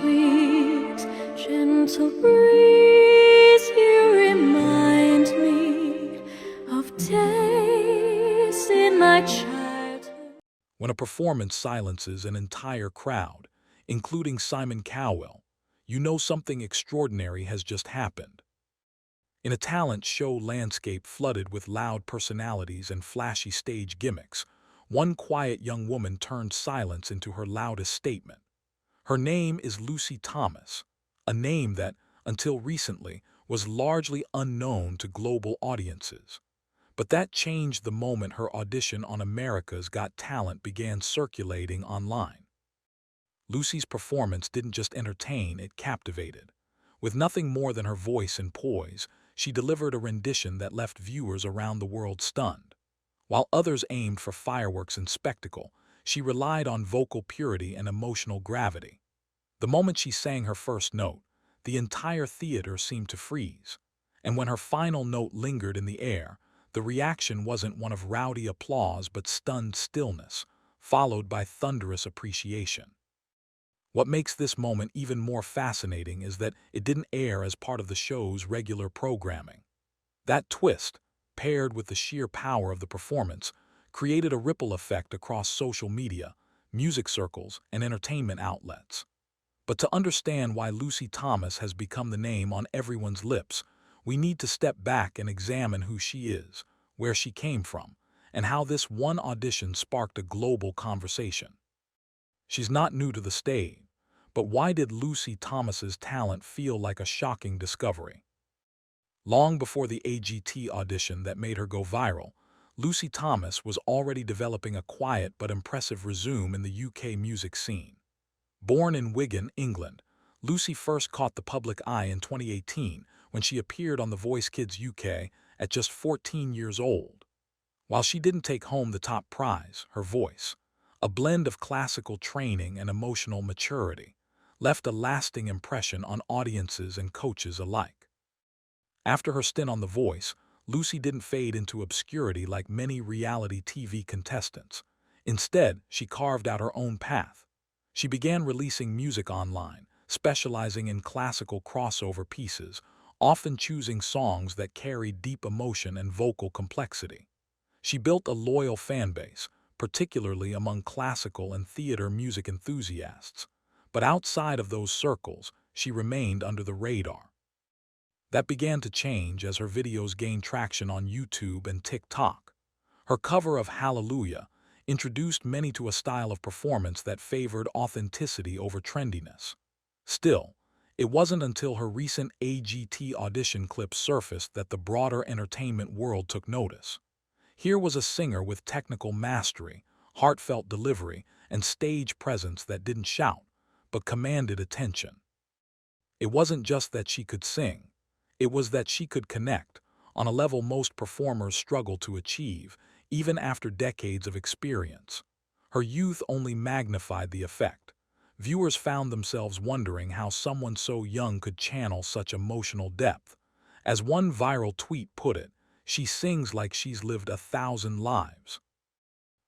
sweet, gentle breeze, you remind me of days in my childhood. When a performance silences an entire crowd, including Simon Cowell, you know something extraordinary has just happened. In a talent show landscape flooded with loud personalities and flashy stage gimmicks, one quiet young woman turned silence into her loudest statement. Her name is Lucy Thomas, a name that, until recently, was largely unknown to global audiences. But that changed the moment her audition on America's Got Talent began circulating online. Lucy's performance didn't just entertain, it captivated. With nothing more than her voice and poise, she delivered a rendition that left viewers around the world stunned. While others aimed for fireworks and spectacle, she relied on vocal purity and emotional gravity. The moment she sang her first note, the entire theater seemed to freeze. And when her final note lingered in the air, the reaction wasn't one of rowdy applause but stunned stillness, followed by thunderous appreciation. What makes this moment even more fascinating is that it didn't air as part of the show's regular programming. That twist, paired with the sheer power of the performance, created a ripple effect across social media, music circles, and entertainment outlets. But to understand why Lucy Thomas has become the name on everyone's lips, we need to step back and examine who she is, where she came from, and how this one audition sparked a global conversation. She's not new to the stage, but why did Lucy Thomas's talent feel like a shocking discovery? Long before the AGT audition that made her go viral, Lucy Thomas was already developing a quiet but impressive resume in the UK music scene. Born in Wigan, England, Lucy first caught the public eye in 2018 when she appeared on The Voice Kids UK at just 14 years old. While she didn't take home the top prize, her voice, a blend of classical training and emotional maturity, left a lasting impression on audiences and coaches alike. After her stint on The Voice, Lucy didn't fade into obscurity like many reality TV contestants. Instead, she carved out her own path. She began releasing music online, specializing in classical crossover pieces, often choosing songs that carried deep emotion and vocal complexity. She built a loyal fan base, particularly among classical and theater music enthusiasts. But outside of those circles, she remained under the radar. That began to change as her videos gained traction on YouTube and TikTok. Her cover of Hallelujah introduced many to a style of performance that favored authenticity over trendiness. Still, it wasn't until her recent AGT audition clip surfaced that the broader entertainment world took notice. Here was a singer with technical mastery, heartfelt delivery, and stage presence that didn't shout, but commanded attention. It wasn't just that she could sing, it was that she could connect, on a level most performers struggle to achieve, even after decades of experience. Her youth only magnified the effect. Viewers found themselves wondering how someone so young could channel such emotional depth. As one viral tweet put it, she sings like she's lived 1,000 lives.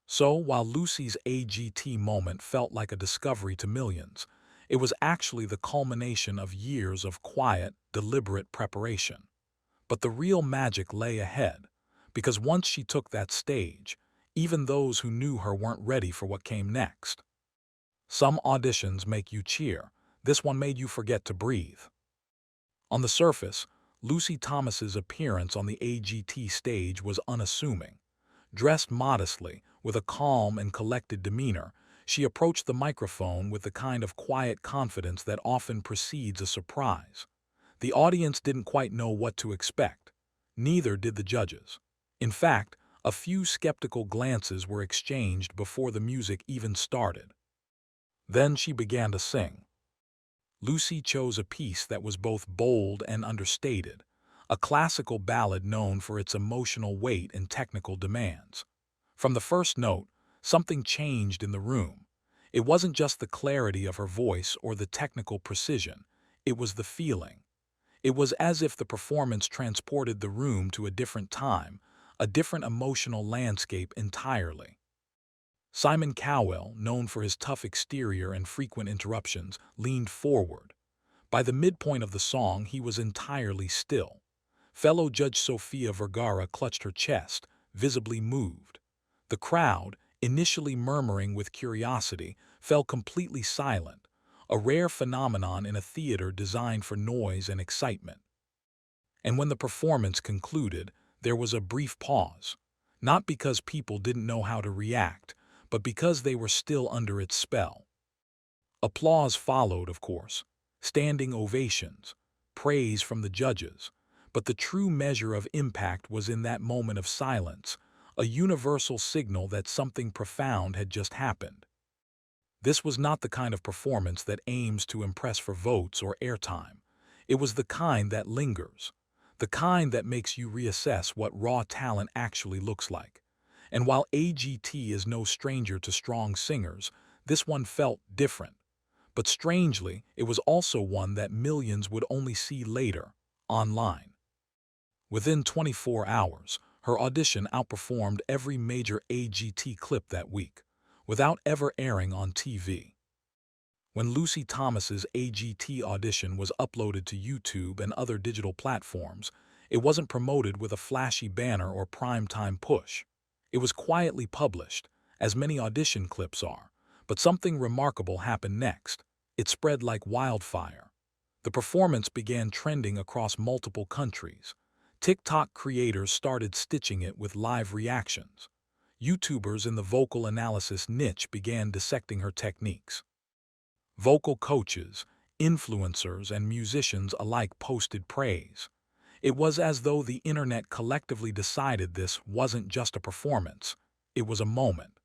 So, while Lucy's AGT moment felt like a discovery to millions, it was actually the culmination of years of quiet, deliberate preparation. But the real magic lay ahead, because once she took that stage, even those who knew her weren't ready for what came next. Some auditions make you cheer, this one made you forget to breathe. On the surface, Lucy Thomas's appearance on the AGT stage was unassuming. Dressed modestly, with a calm and collected demeanor, she approached the microphone with the kind of quiet confidence that often precedes a surprise. The audience didn't quite know what to expect. Neither did the judges. In fact, a few skeptical glances were exchanged before the music even started. Then she began to sing. Lucy chose a piece that was both bold and understated, a classical ballad known for its emotional weight and technical demands. From the first note, something changed in the room. It wasn't just the clarity of her voice or the technical precision, it was the feeling. It was as if the performance transported the room to a different time, a different emotional landscape entirely. Simon Cowell, known for his tough exterior and frequent interruptions, leaned forward. By the midpoint of the song, he was entirely still. Fellow Judge Sofia Vergara clutched her chest, visibly moved. The crowd, initially murmuring with curiosity, fell completely silent, a rare phenomenon in a theater designed for noise and excitement. And when the performance concluded, there was a brief pause, not because people didn't know how to react, but because they were still under its spell. Applause followed, of course, standing ovations, praise from the judges, but the true measure of impact was in that moment of silence, a universal signal that something profound had just happened. This was not the kind of performance that aims to impress for votes or airtime. It was the kind that lingers, the kind that makes you reassess what raw talent actually looks like. And while AGT is no stranger to strong singers, this one felt different. But strangely, it was also one that millions would only see later, online. Within 24 hours, her audition outperformed every major AGT clip that week, without ever airing on TV. When Lucy Thomas's AGT audition was uploaded to YouTube and other digital platforms, it wasn't promoted with a flashy banner or primetime push. It was quietly published, as many audition clips are, but something remarkable happened next. It spread like wildfire. The performance began trending across multiple countries. TikTok creators started stitching it with live reactions. YouTubers in the vocal analysis niche began dissecting her techniques. Vocal coaches, influencers, and musicians alike posted praise. It was as though the internet collectively decided this wasn't just a performance, it was a moment.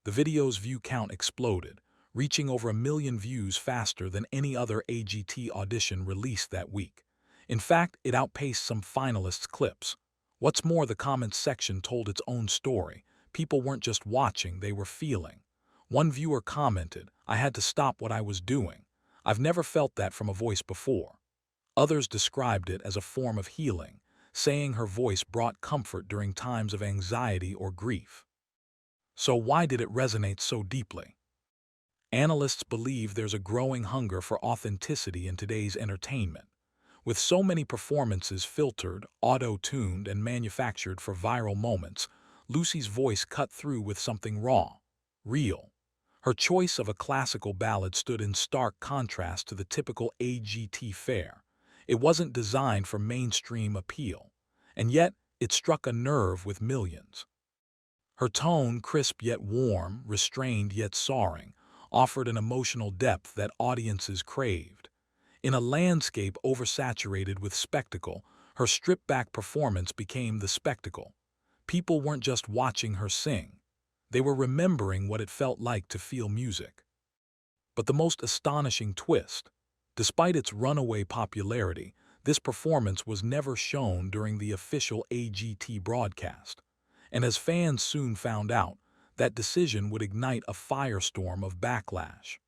The video's view count exploded, reaching over 1 million views faster than any other AGT audition released that week. In fact, it outpaced some finalists' clips. What's more, the comments section told its own story. People weren't just watching, they were feeling. One viewer commented, "I had to stop what I was doing. I've never felt that from a voice before." Others described it as a form of healing, saying her voice brought comfort during times of anxiety or grief. So why did it resonate so deeply? Analysts believe there's a growing hunger for authenticity in today's entertainment. With so many performances filtered, auto-tuned, and manufactured for viral moments, Lucy's voice cut through with something raw, real. Her choice of a classical ballad stood in stark contrast to the typical AGT fare. It wasn't designed for mainstream appeal, and yet it struck a nerve with millions. Her tone, crisp yet warm, restrained yet soaring, offered an emotional depth that audiences craved. In a landscape oversaturated with spectacle, her stripped-back performance became the spectacle. People weren't just watching her sing. They were remembering what it felt like to feel music. But the most astonishing twist, despite its runaway popularity, this performance was never shown during the official AGT broadcast. And as fans soon found out, that decision would ignite a firestorm of backlash.